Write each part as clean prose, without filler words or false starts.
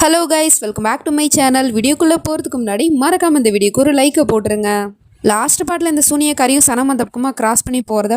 Hello guys, welcome back to my channel. வீடியோக்குள்ளே போகிறதுக்கு முன்னாடி மறக்காமல் இந்த வீடியோக்கு ஒரு லைக்கை போட்டுருங்க. லாஸ்ட் பார்ட்டில் இந்த சூனியக்காரியும் சனம் அந்த பக்கமாக கிராஸ் பண்ணி போகிறத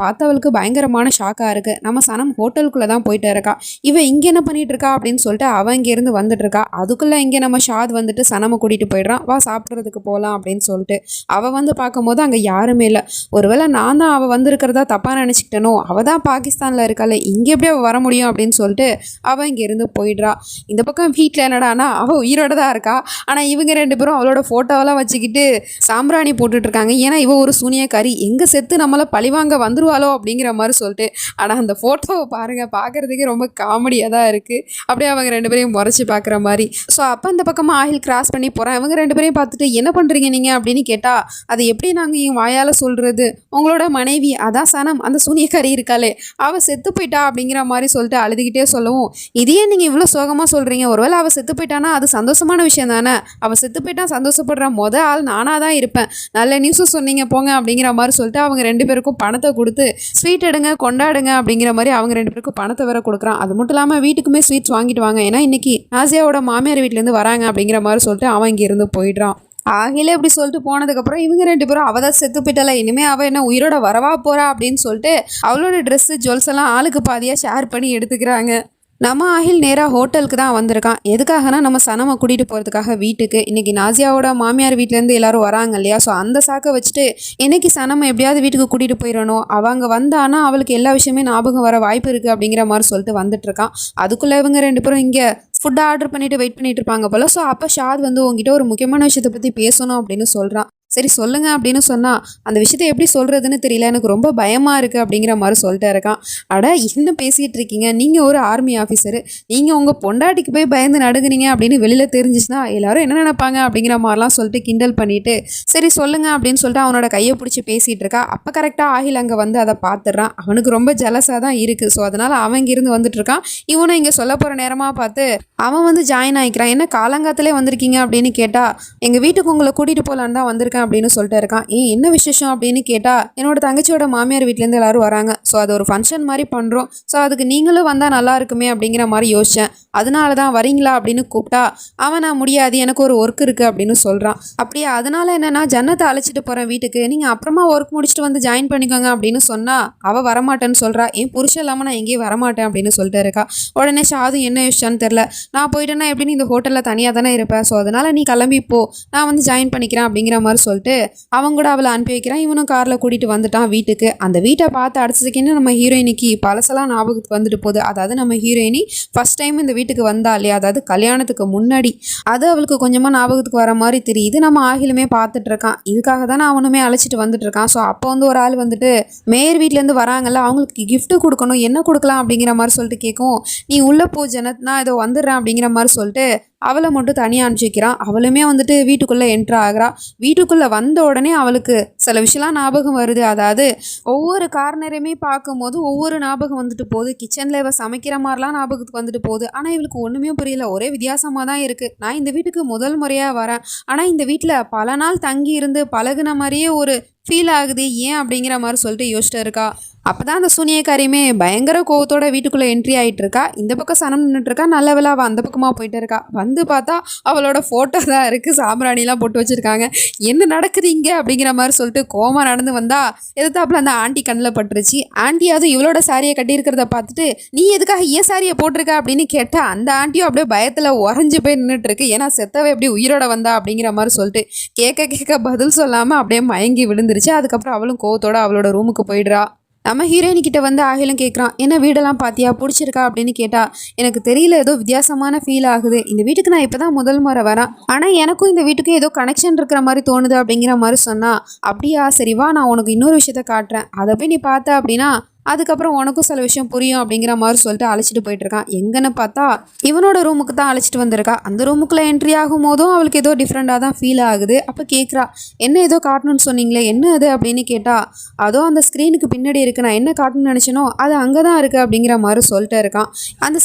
பார்த்தவளுக்கு பயங்கரமான ஷாக்காக இருக்குது. நம்ம சனம் ஹோட்டலுக்குள்ளே தான் போயிட்டு இருக்கா. இவன் இங்கே என்ன பண்ணிட்டு இருக்கா அப்படின்னு சொல்லிட்டு அவன் இங்கேருந்து வந்துட்டு இருக்கா. அதுக்குள்ளே இங்கே நம்ம ஷாத் வந்துட்டு சனமை கூட்டிகிட்டு போயிடுறான். வா சாப்பிட்றதுக்கு போகலாம் அப்படின்னு சொல்லிட்டு அவள் வந்து பார்க்கும்போது அங்கே யாருமே இல்லை. ஒருவேளை நான் தான் அவள் வந்திருக்கிறதா தப்பாக நினச்சிக்கிட்டனோ, அவள் தான் பாகிஸ்தானில் இருக்காள், இங்கே எப்படி அவள் வர முடியும் அப்படின்னு சொல்லிட்டு அவள் இங்கேருந்து போயிடுறா. இந்த பக்கம் வீட்டில் என்னடானா அவள் உயிரோட தான் இருக்கா. ஆனால் இவங்க ரெண்டு பேரும் அவளோட ஃபோட்டோவெல்லாம் வச்சுக்கிட்டு சாம்பிராணி போட்டுட்டு இருக்காங்க. ஏன்னா இவ ஒரு சூனியக்காரி, எங்கே செத்து நம்மளை பழிவாங்க வந்துருவாளோ அப்படிங்கிற மாதிரி சொல்லிட்டு. ஆனால் அந்த ஃபோட்டோவை பாருங்கள், பார்க்குறதுக்கே ரொம்ப காமெடியாக தான் இருக்குது. அப்படியே அவங்க ரெண்டு பேரையும் முறைச்சி பார்க்குற மாதிரி. ஸோ அப்போ அந்த பக்கமாக ஆயில் கிராஸ் பண்ணி போகிறேன். இவங்க ரெண்டு பேரையும் பார்த்துட்டு என்ன பண்ணுறீங்க நீங்கள் அப்படின்னு கேட்டால், அது எப்படி நாங்கள் என் வாயால் சொல்கிறது, உங்களோட மனைவி அதான் சனம் அந்த சூனியக்காரி இருக்காளே அவள் செத்து போயிட்டா அப்படிங்கிற மாதிரி சொல்லிட்டு அழுதுகிட்டே சொல்லவும், இதையே நீங்கள் இவ்வளோ சோகமாக சொல்கிறீங்க, ஒருவேளை அவள் செத்து போயிட்டானா அது சந்தோஷமான விஷயம் தானே, அவள் செத்து போயிட்டா சந்தோஷப்படுற ஆள் நானாக தான் இருப்பேன், நல்ல நியூஸும் சொன்னீங்க போங்க அப்படிங்கிற மாதிரி சொல்லிட்டு அவங்க ரெண்டு பேருக்கும் பணத்தை கொடுத்து ஸ்வீட் எடுங்க கொண்டாடுங்க அப்படிங்கிற மாதிரி அவங்க ரெண்டு பேருக்கும் பணத்தை வேற கொடுக்குறான். அது மட்டும் இல்லாமல் வீட்டுக்குமே ஸ்வீட்ஸ் வாங்கிட்டு வாங்க, ஏன்னா இன்னைக்கு நாசியாவோட மாமியார் வீட்டிலேருந்து வராங்க அப்படிங்கிற மாதிரி சொல்லிட்டு அவன் இங்கே இருந்து போயிடுறான். ஆகிலே இப்படி சொல்லிட்டு போனதுக்கப்புறம் இவங்க ரெண்டு பேரும் அவள் தான் செத்து போயிட்டால, இனிமேல் அவள் என்ன உயிரோட வரவா போகிறா அப்படின்னு சொல்லிட்டு அவளோட ட்ரெஸ்ஸு ஜுவல்ஸ் எல்லாம் ஆளுக்கு பாதியாக ஷேர் பண்ணி எடுத்துக்கிறாங்க. நம்ம ஆகில் நேராக ஹோட்டலுக்கு தான் வந்திருக்கான். எதுக்காகனா நம்ம சனமை கூட்டிகிட்டு போகிறதுக்காக வீட்டுக்கு. இன்றைக்கி நாசியாவோட மாமியார் வீட்டிலேருந்து எல்லோரும் வராங்க இல்லையா. ஸோ அந்த சாக்கை வச்சுட்டு இன்றைக்கி சனமை எப்படியாவது வீட்டுக்கு கூட்டிகிட்டு போயிடணும், அவங்க வந்தானா அவளுக்கு எல்லா விஷயமே ஞாபகம் வர வாய்ப்பு இருக்குது அப்படிங்கிற மாதிரி சொல்லிட்டு வந்துட்டுருக்கான். அதுக்குள்ளே இவங்க ரெண்டு பேரும் இங்கே ஃபுட்டை ஆர்டர் பண்ணிவிட்டு வெயிட் பண்ணிட்டு இருப்பாங்க போல். ஸோ அப்போ ஷாத் வந்து உங்ககிட்ட ஒரு முக்கியமான விஷயத்தை பற்றி பேசணும் அப்படின்னு சொல்கிறான். சரி சொல்லுங்கள் அப்படின்னு சொன்னால், அந்த விஷயத்தை எப்படி சொல்கிறதுன்னு தெரியல, எனக்கு ரொம்ப பயமாக இருக்குது அப்படிங்கிற மாதிரி சொல்லிட்டு இருக்கான். அட என்ன பேசிகிட்டு இருக்கீங்க, நீங்கள் ஒரு ஆர்மி ஆஃபீஸரு, நீங்கள் உங்கள் பொண்டாட்டிக்கு போய் பயந்து நடுங்குறீங்க அப்படின்னு வெளியில் தெரிஞ்சிச்சுன்னா எல்லோரும் என்ன நினைப்பாங்க அப்படிங்கிற மாதிரிலாம் சொல்லிட்டு கிண்டல் பண்ணிவிட்டு சரி சொல்லுங்கள் அப்படின்னு சொல்லிட்டு அவனோட கையை பிடிச்சி பேசிகிட்டு இருக்கா. அப்போ கரெக்டாக ஆகில் அங்கே வந்து அதை பார்த்துடுறான். அவனுக்கு ரொம்ப ஜலஸாக தான் இருக்குது. ஸோ அதனால் அவன் இங்கேருந்து வந்துட்டு இருக்கான். இவனை இங்கே சொல்ல போகிற நேரமாக பார்த்து அவன் வந்து ஜாயின் ஆகிக்கிறான். என்ன காலங்காத்திலே வந்திருக்கீங்க அப்படின்னு கேட்டால், எங்கள் வீட்டுக்கு உங்களை கூட்டிகிட்டு போகலான்னு தான் வந்திருக்கேன் அப்படின்னு சொல்லிட்டு இருக்கான். என்ன விசேஷம் அப்படின்னு கேட்டால், என்னோட தங்கச்சியோட மாமியார் வீட்டிலேருந்து எல்லாரும் வராங்க, ஸோ அது ஒரு ஃபங்க்ஷன் மாதிரி பண்ணுறோம், ஸோ அதுக்கு நீங்களும் வந்தால் நல்லா இருக்குமே அப்படிங்கிற மாதிரி யோசித்தேன், அதனால தான் வரீங்களா அப்படின்னு கூப்பிட்டா அவன் நான் முடியாது, எனக்கு ஒரு ஒர்க் இருக்குது அப்படின்னு சொல்கிறான். அப்படியே அதனால என்னென்னா ஜன்னத்தை அழைச்சிட்டு போகிறேன் வீட்டுக்கு, நீங்கள் அப்புறமா ஒர்க் முடிச்சுட்டு வந்து ஜாயின் பண்ணிக்கோங்க அப்படின்னு சொன்னால் அவள் வரமாட்டேன்னு சொல்கிறா. ஏன் புருஷன் இல்லாமல் நான் எங்கேயும் வரமாட்டேன் அப்படின்னு சொல்லிட்டு இருக்கா. உடனே ஷாது என்ன யோசிச்சான்னு தெரில, நான் போயிட்டேன்னா எப்படின்னு இந்த ஹோட்டலில் தனியாக தானே இருப்பேன், ஸோ அதனால் நீ கிளம்பி போ, நான் வந்து ஜாயின் பண்ணிக்கிறேன் அப்படிங்கிற மாதிரி சொல்லிட்டு அவங்க கூட அவளை அனுப்பி வைக்கிறான். இவனும் காரில் கூட்டிகிட்டு வந்துட்டான் வீட்டுக்கு. அந்த வீட்டை பார்த்து அடிச்சதுக்குன்னு நம்ம ஹீரோயினிக்கு பழசெல்லாம் ஞாபகத்துக்கு வந்துட்டு போகுது. அதாவது நம்ம ஹீரோயினி ஃபர்ஸ்ட் டைம் இந்த வீட்டுக்கு வந்தா இல்லையா, அதாவது கல்யாணத்துக்கு முன்னாடி, அது அவளுக்கு கொஞ்சமாக ஞாபகத்துக்கு வர மாதிரி தெரியுது. நம்ம ஆகிலுமே பார்த்துட்டு இருக்கான். இதுக்காக தானே அவனுமே அழைச்சிட்டு வந்துட்டு இருக்கான். ஸோ அப்போ வந்து ஒரு ஆள் வந்துட்டு மேயர் வீட்டிலேருந்து வராங்கல்ல, அவங்களுக்கு கிஃப்ட்டு கொடுக்கணும், என்ன கொடுக்கலாம் அப்படிங்கிற மாதிரி சொல்லிட்டு கேட்கும். நீ உள்ளே போ ஜனத், நான் ஏதோ வந்துடுறேன் அப்படிங்கிற மாதிரி சொல்லிட்டு அவளை மட்டும் தனியாக அனுப்பிச்சிக்கிறான். அவளுமே வந்துட்டு வீட்டுக்குள்ளே என்ட்ரு ஆகிறா. வீட்டுக்குள்ளே வந்த உடனே அவளுக்கு சில விஷயம்லாம் ஞாபகம் வருது. அதாவது ஒவ்வொரு கார்னரையுமே பார்க்கும்போது ஒவ்வொரு ஞாபகம் வந்துட்டு போகுது. கிச்சனில் இவள் சமைக்கிற மாதிரிலாம் ஞாபகத்துக்கு வந்துட்டு போகுது. ஆனால் இவளுக்கு ஒன்றுமே புரியல, ஒரே வித்தியாசமாக தான் இருக்குது. நான் இந்த வீட்டுக்கு முதல் முறையாக வரேன், ஆனால் இந்த வீட்டில் பல நாள் தங்கி இருந்து பழகுன மாதிரியே ஒரு ஃபீல் ஆகுது, ஏன் அப்படிங்கிற மாதிரி சொல்லிட்டு யோசிச்சுட்டு இருக்கா. அப்போ தான் அந்த சூனியக்காரியுமே பயங்கர கோவத்தோட வீட்டுக்குள்ளே என்ட்ரி ஆகிட்டு இருக்கா. இந்த பக்கம் சனம் நின்றுட்டு இருக்கா. நல்ல வேளை அவள் அந்த பக்கமாக போயிட்டு இருக்கா. வந்து பார்த்தா அவளோட ஃபோட்டோ தான் இருக்குது, சாம்பிராணிலாம் போட்டு வச்சுருக்காங்க. என்ன நடக்குது இங்கே அப்படிங்கிற மாதிரி சொல்லிட்டு கோமா நடந்து வந்தா எதிர்த்தாப்புல அந்த ஆண்டி கண்ணில் பட்டுருச்சு. ஆண்டியாவது இவளோட சாரியை கட்டியிருக்கிறத பார்த்துட்டு நீ எதுக்காக ஏன் சாரியை போட்டிருக்க அப்படின்னு கேட்டால், அந்த ஆண்டியும் அப்படியே பயத்தில் உறைஞ்சி போய் நின்றுட்டு இருக்கு. ஏன்னா செத்தவை எப்படி உயிரோட வந்தா அப்படிங்கிற மாதிரி சொல்லிட்டு கேட்க பதில் சொல்லாமல் அப்படியே மயங்கி விழுந்துருச்சு. அதுக்கப்புறம் அவளும் கோவத்தோட அவளோட ரூமுக்கு போயிடுறா. நம்ம ஹீரோயின்கிட்ட வந்து ஆகிலும் கேட்குறான், என்ன வீடெல்லாம் பார்த்தியா, பிடிச்சிருக்கா அப்படின்னு கேட்டால், எனக்கு தெரியல, ஏதோ வித்தியாசமான ஃபீல் ஆகுது, இந்த வீட்டுக்கு நான் இப்போ தான் முதல் முறை வரேன், ஆனால் எனக்கும் இந்த வீட்டுக்கும் ஏதோ கனெக்ஷன் இருக்கிற மாதிரி தோணுது அப்படிங்கிற மாதிரி சொன்னால், அப்படியா சரி வா நான் உனக்கு இன்னொரு விஷயத்த காட்டுறேன், அதை போய் நீ பார்த்த அப்படின்னா அதுக்கப்புறம் உனக்கும் சில விஷயம் புரியும் அப்படிங்கிற மாதிரி சொல்லிட்டு அழைச்சிட்டு போயிட்டு இருக்கான். எங்கன்னு பார்த்தா இவனோட ரூமுக்கு தான் அழைச்சிட்டு வந்திருக்கா. அந்த ரூமுக்குள்ளே என்ட்ரி ஆகும் போதும் அவளுக்கு ஏதோ டிஃப்ரெண்டாக தான் ஃபீல் ஆகுது. அப்போ கேட்குறா, என்ன ஏதோ காட்டணும்னு சொன்னீங்களே, என்ன அது அப்படின்னு கேட்டால், அதோ அந்த ஸ்க்ரீனுக்கு பின்னாடி இருக்கு, நான் என்ன காட்டணும்னு நினச்சனோ அது அங்கே தான் இருக்குது அப்படிங்கிற மாதிரி சொல்லிட்டு இருக்கான். அந்த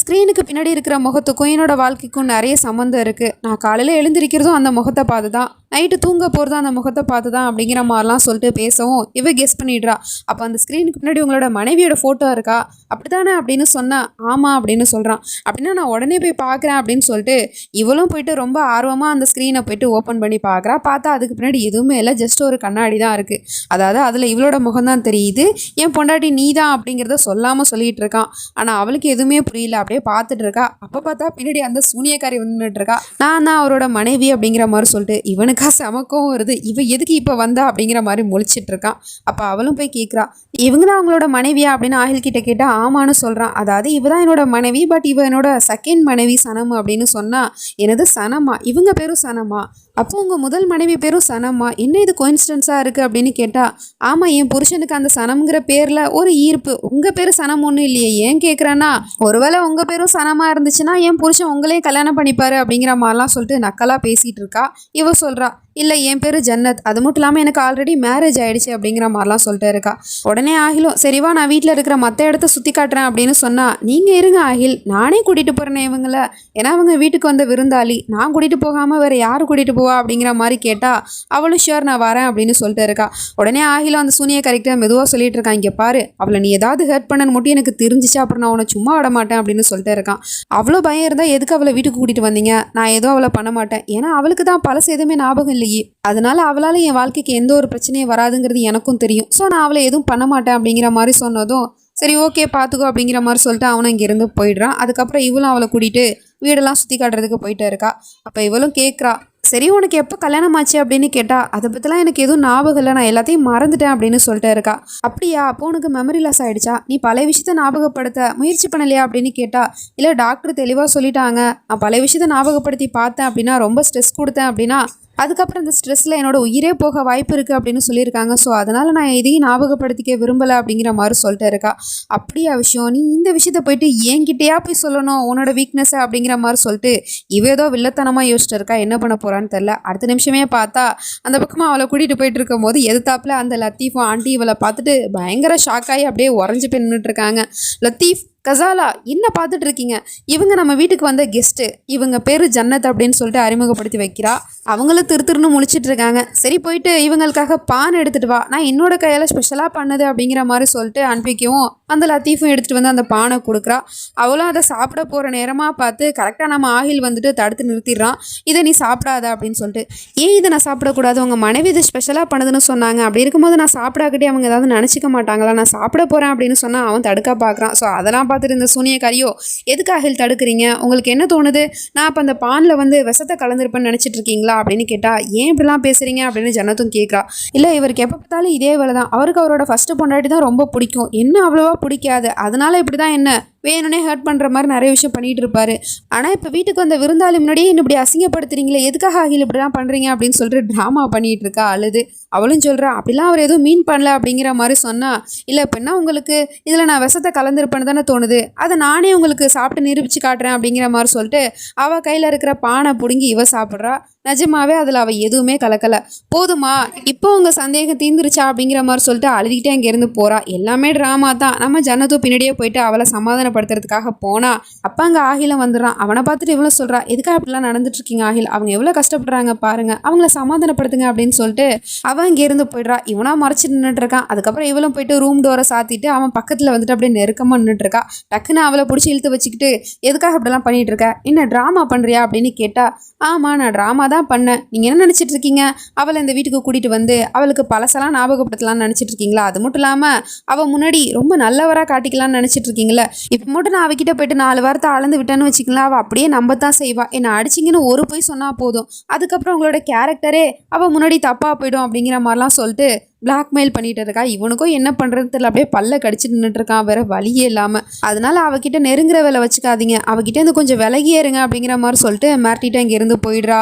ஸ்க்ரீனுக்கு பின்னாடி இருக்கிற முகத்துக்கும் என்னோட வாழ்க்கைக்கும் நிறைய சம்மந்தம் இருக்குது. நான் காலையில் எழுந்திருக்கிறதும் அந்த முகத்தை பார்த்து தான், நைட்டு தூங்க போகிறது அந்த முகத்தை பார்த்து தான் அப்படிங்கிற மாதிரிலாம் சொல்லிட்டு பேசவும் இவ கெஸ் பண்ணிடுறா. அப்போ அந்த ஸ்க்ரீனுக்கு பின்னாடி உங்களோட மனைவியோட ஃபோட்டோ இருக்கா அப்படித்தானே அப்படின்னு சொன்னால் ஆமாம் அப்படின்னு சொல்கிறான். அப்படின்னா நான் உடனே போய் பார்க்குறேன் அப்படின்னு சொல்லிட்டு இவளும் போயிட்டு ரொம்ப ஆர்வமாக அந்த ஸ்க்ரீனை போயிட்டு ஓப்பன் பண்ணி பார்க்குறா. பார்த்தா அதுக்கு பின்னாடி எதுவுமே இல்லை, ஜஸ்ட் ஒரு கண்ணாடி தான் இருக்குது. அதாவது அதில் இவளோட முகம் தான் தெரியுது. என் பொண்டாட்டி நீ தான் அப்படிங்கிறத சொல்லாமல் சொல்லிட்டு இருக்கான். ஆனால் அவளுக்கு எதுவுமே புரியல, அப்படியே பார்த்துட்டு இருக்கா. அப்போ பார்த்தா பின்னாடி அந்த சூனியக்காரி வந்துட்டு இருக்கா. நான் தான் அவரோட மனைவி அப்படிங்கிற மாதிரி சொல்லிட்டு இவனுக்கா செமக்கும் வருது. இவ எதுக்கு இப்போ வந்தா அப்படிங்கிற மாதிரி முழிச்சிட்டு இருக்கான். அப்போ அவளும் போய் கேட்குறா, இவங்க தான் அவங்களோட மனைவியா அப்படின்னு ஆகில் கிட்ட கேட்டால் ஆமான்னு சொல்கிறான். அதாவது இவ தான் என்னோட மனைவி, பட் இவ என்னோட செகண்ட் மனைவி சனம் அப்படின்னு சொன்னால் எனது சனமா, இவங்க பேரும் சனமா, அப்போ உங்கள் முதல் மனைவி பேரும் சனமா, என்ன இது கோயின்சிடன்ஸாக இருக்குது அப்படின்னு கேட்டால் ஆமாம் என் புருஷனுக்கு அந்த சனம்ங்கிற பேரில் ஒரு ஈர்ப்பு, உங்கள் பேர் சனம் ஒன்றும் இல்லையே, ஏன் கேட்குறேன்னா ஒருவேளை உங்கள் பேரும் சனமாக இருந்துச்சுன்னா என் புருஷன் உங்களே கல்யாணம் பண்ணிப்பாரு அப்படிங்கிற மாதிரிலாம் சொல்லிட்டு நக்கலாக பேசிகிட்டு இருக்கா. இவ சொல்கிறா இல்லை என் பேர் ஜன்னத், அது மட்டும் இல்லாமல் எனக்கு ஆல்ரெடி மேரேஜ் ஆகிடுச்சு அப்படிங்கிற மாதிரிலாம் சொல்லிட்டு இருக்கா. உடனே ஆகிலும் சரிவா நான் வீட்டில் இருக்கிற மற்ற இடத்த சுற்றி காட்டுறேன் அப்படின்னு சொன்னால் நீங்கள் இருங்க ஆகில், நானே கூட்டிகிட்டு போகிறேன் இவங்கள, ஏன்னா அவங்க வீட்டுக்கு வந்த விருந்தாளி, நான் கூட்டிகிட்டு போகாமல் வேறு யார் கூட்டிகிட்டு போவா அப்படிங்கிற மாதிரி கேட்டால் அவளும் ஷியோர் நான் வரேன் அப்படின்னு சொல்லிட்டு இருக்கா. உடனே ஆகிலும் அந்த சூனிய கரெக்டாக மெதுவாக சொல்லிட்டு இருக்கான், இங்கே பாரு அவளை நீ ஏதாவது ஹர்ட் பண்ணன்னு மட்டும் எனக்கு தெரிஞ்சிச்சு அப்புறம் நான் உன்னை சும்மா விட மாட்டேன் அப்படின்னு சொல்லிட்டு இருக்கான். அவ்வளோ பயம் இருந்தால் எதுக்கு அவளை வீட்டுக்கு கூட்டிகிட்டு வந்தீங்க, நான் ஏதோ அவளை பண்ண மாட்டேன், ஏன்னா அவளுக்கு தான் பழசு எதுவுமே ஞாபகம் இல்லையே, அதனால அவளால் என் வாழ்க்கைக்கு எந்த ஒரு பிரச்சனையும் வராதுங்கிறது எனக்கும் தெரியும், ஸோ நான் அவளை எதுவும் பண்ண மாட்டேன் அப்படிங்கிற மாதிரி சொன்னதும் சரி ஓகே பார்த்துக்கோ அப்படிங்கிற மாதிரி சொல்லிட்டு அவனும் இங்கேருந்து போயிடுறான். அதுக்கப்புறம் இவளும் அவளை கூட்டிகிட்டு வீடெல்லாம் சுற்றி காட்டுறதுக்கு போயிட்டே இருக்கா. அப்போ இவளும் கேட்குறா, சரி உனக்கு எப்போ கல்யாணம் ஆச்சு அப்படின்னு கேட்டால் அதை பற்றிலாம் எனக்கு எதுவும் ஞாபகம் இல்லை, நான் எல்லாத்தையும் மறந்துட்டேன் அப்படின்னு சொல்லிட்டு இருக்கா. அப்படியா, அப்போ உனக்கு மெமரி லாஸ் ஆகிடுச்சா, நீ பழைய விஷயத்த ஞாபகப்படுத்த முயற்சி பண்ணலையா அப்படின்னு கேட்டால் இல்லை டாக்டர் தெளிவாக சொல்லிட்டாங்க, நான் பழைய விஷயத்த ஞாபகப்படுத்தி பார்த்தேன் அப்படின்னா ரொம்ப ஸ்ட்ரெஸ் கொடுத்தேன் அப்படின்னா அதுக்கப்புறம் இந்த ஸ்ட்ரெஸ்ஸில் என்னோட உயிரே போக வாய்ப்பு இருக்குது அப்படின்னு சொல்லியிருக்காங்க, ஸோ அதனால் நான் எதையும் ஞாபகப்படுத்திக்க விரும்பலை அப்படிங்கிற மாதிரி சொல்லிட்டு இருக்கா. அப்படியா விஷயம், நீ இந்த விஷயத்த போயிட்டு என்கிட்டயா போய் சொல்லணும் உன்னோட வீக்னஸை அப்படிங்கிற மாதிரி சொல்லிட்டு இவ ஏதோ வில்லத்தனமாக யோசிச்சுட்டு இருக்கா, என்ன பண்ண போகிறான்னு தெரில. அடுத்த நிமிஷமே பார்த்தா அந்த பக்கமாக அவளை கூட்டிகிட்டு போயிட்டு இருக்கும் போது எதிர்த்தாப்புல அந்த லத்தீஃபும் ஆண்டி இவளை பார்த்துட்டு பயங்கர ஷாக்காகி அப்படியே உறைஞ்சி போய் நின்றுட்டு இருக்காங்க. லத்தீஃப் கசாலா என்ன பார்த்துட்டு இருக்கீங்க, இவங்க நம்ம வீட்டுக்கு வந்த கெஸ்ட்டு, இவங்க பேர் ஜன்னத் அப்படின்னு சொல்லிட்டு அறிமுகப்படுத்தி வைக்கிறா. அவங்களும் திருன்னு முழிச்சிட்டு இருக்காங்க. சரி போயிட்டு இவங்களுக்காக பான் எடுத்துகிட்டு வா, நான் என்னோட கையால் ஸ்பெஷலாக பண்ணது அப்படிங்கிற மாதிரி சொல்லிட்டு அனுப்பிக்கவும் அந்த லத்தீஃபும் எடுத்துகிட்டு வந்து அந்த பானை கொடுக்குறா. அவளும் அதை சாப்பிட போகிற நேரமாக பார்த்து கரெக்டாக நம்ம ஆகில் வந்துட்டு தடுத்து நிறுத்திடுறான். இதை நீ சாப்பிடாத அப்படின்னு சொல்லிட்டு. ஏன் இதை நான் சாப்பிடக்கூடாது, உங்கள் மனைவி இதை ஸ்பெஷலாக பண்ணுதுன்னு சொன்னாங்க, அப்படி இருக்கும்போது நான் சாப்பிடாக்கிட்டே அவங்க ஏதாவது நினச்சிக்க மாட்டாங்களா, நான் சாப்பிட போகிறேன் அப்படின்னு சொன்னால் அவன் தடுக்க பார்க்குறான். ஸோ அதெல்லாம் பார்த்துட்டு இந்த சூனியக்காரியோ எதுக்கு ஆகில் தடுக்கிறீங்க, உங்களுக்கு என்ன தோணுது, நான் அப்போ அந்த பானில் வந்து விஷத்தை கலந்துருப்பேன்னு நினச்சிட்டு இருக்கீங்களா அப்படின்னு கேட்டால் ஏன் இப்படிலாம் பேசுகிறீங்க அப்படின்னு ஜன்னத்தும் கேட்குறா. இல்லை இவருக்கு எப்போ பார்த்தாலும் இதே வேலை தான், அவருக்கு அவரோட ஃபஸ்ட்டு பொண்டாட்டி தான் ரொம்ப பிடிக்கும், என்ன அவ்வளோவா பிடிக்காது, அதனால இப்படி தான் என்ன வேணும்னே ஹர்ட் பண்ணுற மாதிரி நிறைய விஷயம் பண்ணிகிட்டு இருப்பாரு, ஆனால் இப்போ வீட்டுக்கு வந்த விருந்தாளி முன்னாடியே என்ன இப்படி அசிங்கப்படுத்துறீங்களே, எதுக்காக ஆகில் இப்படிலாம் பண்ணுறீங்க அப்படின்னு சொல்லிட்டு ட்ராமா பண்ணிகிட்டு இருக்கா அழுது. அவளும் சொல்கிறா அப்படிலாம் அவர் எதுவும் மீன் பண்ணல அப்படிங்கிற மாதிரி சொன்னால் இல்லை இப்போ என்ன உங்களுக்கு இதில் நான் விஷத்தை கலந்துருப்பேன்னு தானே தோணுது, அதை நானே உங்களுக்கு சாப்பிட்டு நிரூபித்து காட்டுறேன் அப்படிங்கிற மாதிரி சொல்லிட்டு அவள் கையில் இருக்கிற பானை பிடுங்கி இவ சாப்பிட்றா. நிஜமாவே அதில் அவள் எதுவுமே கலக்கலை. போதுமா இப்போ உங்கள் சந்தேகம் தீர்ந்துருச்சா அப்படிங்கிற மாதிரி சொல்லிட்டு அழுதுகிட்டே அங்கேருந்து போகிறா. எல்லாமே ட்ராமா தான். நம்ம ஜன்னத்தும் பின்னாடியே போயிட்டு அவளை சமாதானப்படுத்துறதுக்காக போனால் அப்போ அங்கே ஆகிலும் வந்துடுறான். அவனை பார்த்துட்டு இவ்வளோ சொல்கிறா, எதுக்காக அப்படிலாம் நடந்துட்டுருக்கீங்க ஆகில், அவங்க எவ்வளோ கஷ்டப்படுறாங்க பாருங்கள், அவங்கள சமாதானப்படுத்துங்க அப்படின்னு சொல்லிட்டு அவன் இங்கேருந்து போயிடுறா. இவனா மறைச்சி நின்றுட்டு இருக்கான். அதுக்கப்புறம் இவளும் போயிட்டு ரூம் டோரை சாத்திட்டு அவன் பக்கத்தில் வந்துட்டு அப்படியே நெருக்கமாக நின்றுட்டு இருக்கா. டக்குன்னு அவளை பிடிச்சி இழுத்து வச்சுக்கிட்டு எதுக்காக அப்படிலாம் பண்ணிகிட்டு இருக்க, என்ன ட்ராமா பண்ணுறியா அப்படின்னு கேட்டா ஆமாம் நான் ட்ராமா தான் பண்ணேன், நீங்கள் என்ன நினச்சிட்டு இருக்கீங்க, அவளை இந்த வீட்டுக்கு கூட்டிகிட்டு வந்து அவளுக்கு பழசெல்லாம் ஞாபகப்படுத்தலாம்னு நினச்சிட்டு இருக்கீங்களா, அது மட்டும் இல்லாமல் அவள் முன்னாடி ரொம்ப நல்லவராக காட்டிக்கலாம்னு நினச்சிட்டு இருக்கீங்களா, இப்போ மட்டும் நான் அவகிட்ட போயிட்டு 4 வாரத்தை அளந்து விட்டேன்னு வச்சுக்கலாம், அவள் அப்படியே நம்பத்தான் செய்வா, என்னை அடிச்சிங்கன்னு ஒரு போய் சொன்னால் போதும், அதுக்கப்புறம் உங்களோட கேரக்டரே அவள் முன்னாடி தப்பாக போய்டும் அப்படிங்கிற மாதிரிலாம் சொல்லிட்டு பிளாக்மெயில் பண்ணிட்டு இருக்கா. இவனுக்கும் என்ன பண்ணுறது தெரியல, அப்படியே பல்ல கடிச்சிட்டு நின்றுட்டு இருக்கான் வேற வழியே இல்லாமல். அதனால அவகிட்ட நெருங்குற வேலை வச்சுக்காதீங்க, அவகிட்ட இருந்து கொஞ்சம் விலகியேருங்க அப்படிங்கிற மாதிரி சொல்லிட்டு மிரட்டிட்டு அங்கேருந்து போயிடுறா.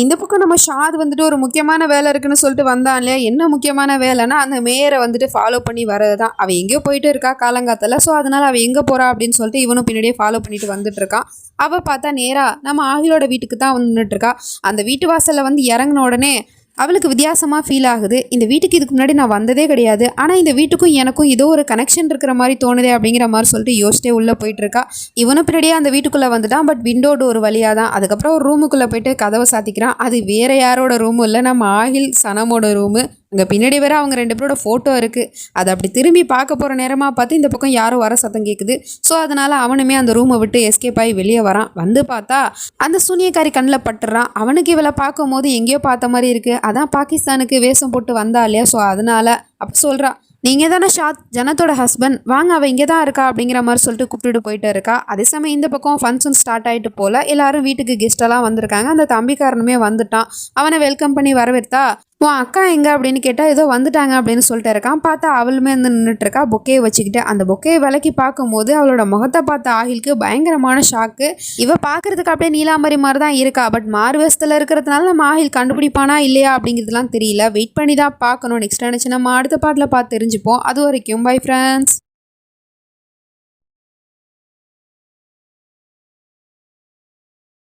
இந்த பக்கம் நம்ம ஷாத் வந்துட்டு ஒரு முக்கியமான வேலை இருக்குன்னு சொல்லிட்டு வந்தான் இல்லையா, என்ன முக்கியமான வேலைன்னா அந்த மேயரை வந்துட்டு ஃபாலோ பண்ணி வரது தான். அவள் எங்கேயோ போயிட்டு இருக்கா காலங்காத்தில், ஸோ அதனால் அவள் எங்கே போகிறா அப்படின்னு சொல்லிட்டு இவனும் பின்னாடியே ஃபாலோ பண்ணிட்டு வந்துட்டு இருக்கான். அவள் பார்த்தா நேராக நம்ம ஆகிலோட வீட்டுக்கு தான் வந்துட்டு இருக்கா. அந்த வீட்டு வாசலில் வந்து இறங்கின உடனே அவளுக்கு வித்தியாசமாக ஃபீல் ஆகுது. இந்த வீட்டுக்கு இதுக்கு முன்னாடி நான் வந்ததே கிடையாது, ஆனால் இந்த வீட்டுக்கும் எனக்கும் ஏதோ ஒரு கனெக்ஷன் இருக்கிற மாதிரி தோணுதே அப்படிங்கிற மாதிரி சொல்லிட்டு யோசிச்சிட்டே உள்ளே போயிட்டு இருக்கா. இவனும் பின்னாடியே அந்த வீட்டுக்குள்ளே வந்துட்டான். பட் விண்டோ டோர் வழியாக தான். அதுக்கப்புறம் ஒரு ரூமுக்குள்ளே போயிட்டு கதவை சாத்திக்கிறான். அது வேற யாரோட ரூமும் இல்லை, நம்ம ஆகில் சனமோட ரூமு. அங்கே பின்னாடி வேற அவங்க 2 பேரோட ஃபோட்டோ இருக்குது. அதை அப்படி திரும்பி பார்க்க போகிற நேரமாக பார்த்து இந்த பக்கம் யாரோ வர சத்தம் கேட்குது. ஸோ அதனால் அவனுமே அந்த ரூமை விட்டு எஸ்கேப் ஆகி வெளியே வரான். வந்து பார்த்தா அந்த சூனியக்காரி கண்ணில் பட்டுறான். அவனுக்கு இவளை பார்க்கும் போது எங்கேயோ பார்த்த மாதிரி இருக்குது. அதான் பாகிஸ்தானுக்கு வேஷம் போட்டு வந்தா இல்லையா, ஸோ அதனால் அப்போ சொல்கிறா, நீங்கள் தானே ஷாத் ஜனத்தோட ஹஸ்பண்ட், வாங்க அவள் இங்கே தான் இருக்கா அப்படிங்கிற மாதிரி சொல்லிட்டு கூப்பிட்டுட்டு போயிட்டு இருக்கா. அதே சமயம் இந்த பக்கம் ஃபங்க்ஷன் ஸ்டார்ட் ஆகிட்டு போல் எல்லாரும் வீட்டுக்கு கெஸ்டெல்லாம் வந்திருக்காங்க. அந்த தம்பிக்காரனுமே வந்துட்டான். அவனை வெல்கம் பண்ணி வரவேற்றா. உன் அக்கா எங்கே அப்படின்னு கேட்டால் ஏதோ வந்துட்டாங்க அப்படின்னு சொல்லிட்டு இருக்கான். பார்த்தா அவளுமே வந்து நின்றுட்டு இருக்கா பொக்கையை வச்சுக்கிட்டு. அந்த பொக்கையை விலக்கி பார்க்கும்போது அவளோட முகத்தை பார்த்த ஆகிலுக்கு பயங்கரமான ஷாக்கு. இவ பார்க்கறதுக்கு அப்படியே நீலாம்பரி மாதிரி தான் இருக்கா. பட் மார்வேஸ்தில் இருக்கிறதுனால நம்ம ஆகில் கண்டுபிடிப்பானா இல்லையா அப்படிங்கிறதுலாம் தெரியல. வெயிட் பண்ணி தான் பார்க்கணும். நெக்ஸ்ட் நினச்சி நம்ம அடுத்த பாட்டில் பார்த்து தெரிஞ்சுப்போம். அது வரைக்கும் பை ஃப்ரெண்ட்ஸ்.